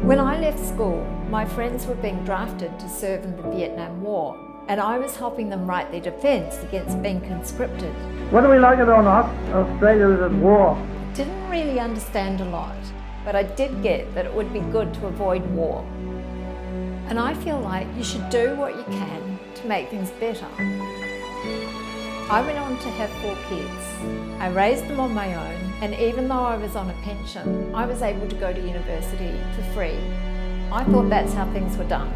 When I left school, my friends were being drafted to serve in the Vietnam War, and I was helping them write their defence against being conscripted. Whether we like it or not, Australia is at war. Didn't really understand a lot, but I did get that it would be good to avoid war. And I feel like you should do what you can to make things better. I went on to have 4 kids. I raised them on my own, and even though I was on a pension, I was able to go to university for free. I thought that's how things were done.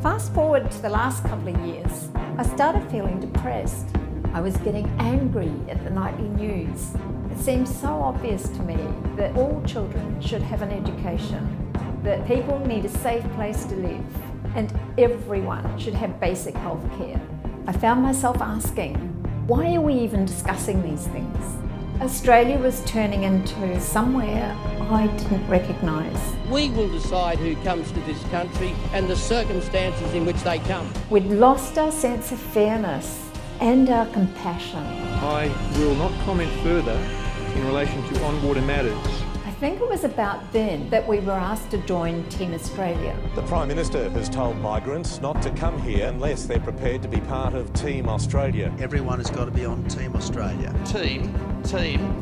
Fast forward to the last couple of years, I started feeling depressed. I was getting angry at the nightly news. It seemed so obvious to me that all children should have an education, that people need a safe place to live, and everyone should have basic health care. I found myself asking, why are we even discussing these things? Australia was turning into somewhere I didn't recognise. We will decide who comes to this country and the circumstances in which they come. We'd lost our sense of fairness and our compassion. I will not comment further in relation to on-water matters. I think it was about then that we were asked to join Team Australia. The Prime Minister has told migrants not to come here unless they're prepared to be part of Team Australia. Everyone has got to be on Team Australia. Team.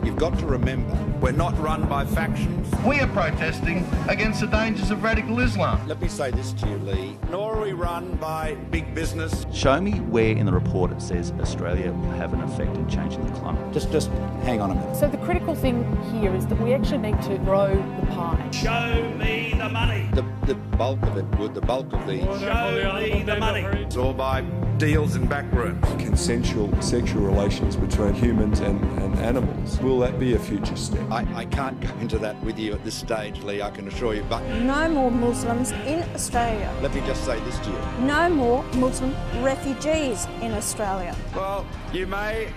You've got to remember, we're not run by factions. We are protesting against the dangers of radical Islam. Let me say this to you, Lee. Nor are we run by big business. Show me where in the report it says Australia will have an effect in changing the climate. Just hang on a minute. So the critical thing here is that we actually need to grow the pie. Show me the money. The bulk of it, the bulk of the... Show me the money. It's all by deals in back rooms. Consensual sexual relations between humans and animals. Will that be a future step? I can't go into that with you at this stage, Lee, I can assure you, but... No more Muslims in Australia. Let me just say this to you. No more Muslim refugees in Australia. Well, you may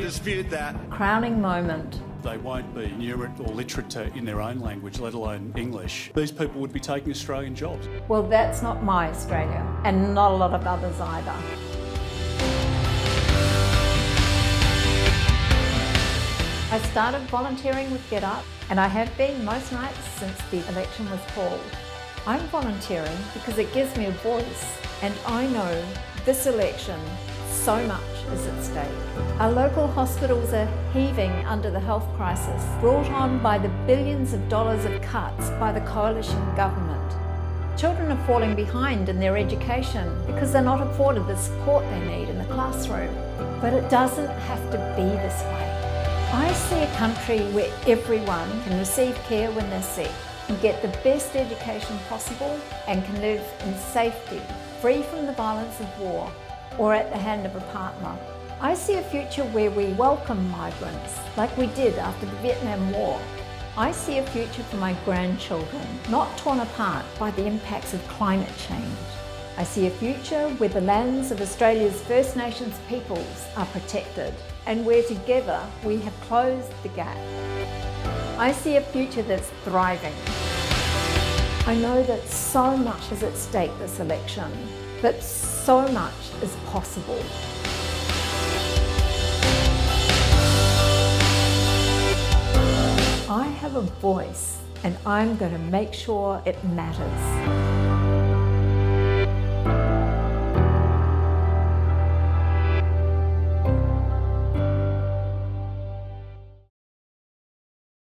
dispute that. Crowning moment. They won't be numerate or literate in their own language, let alone English. These people would be taking Australian jobs. Well, that's not my Australia, and not a lot of others either. I started volunteering with GetUp, and I have been most nights since the election was called. I'm volunteering because it gives me a voice, and I know this election, so much is at stake. Our local hospitals are heaving under the health crisis, brought on by the billions of dollars of cuts by the coalition government. Children are falling behind in their education because they're not afforded the support they need in the classroom. But it doesn't have to be this way. I see a country where everyone can receive care when they're sick, and get the best education possible, and can live in safety, free from the violence of war, or at the hand of a partner. I see a future where we welcome migrants, like we did after the Vietnam War. I see a future for my grandchildren, not torn apart by the impacts of climate change. I see a future where the lands of Australia's First Nations peoples are protected, and where together we have closed the gap. I see a future that's thriving. I know that so much is at stake this election, but so much is possible. I have a voice, and I'm going to make sure it matters.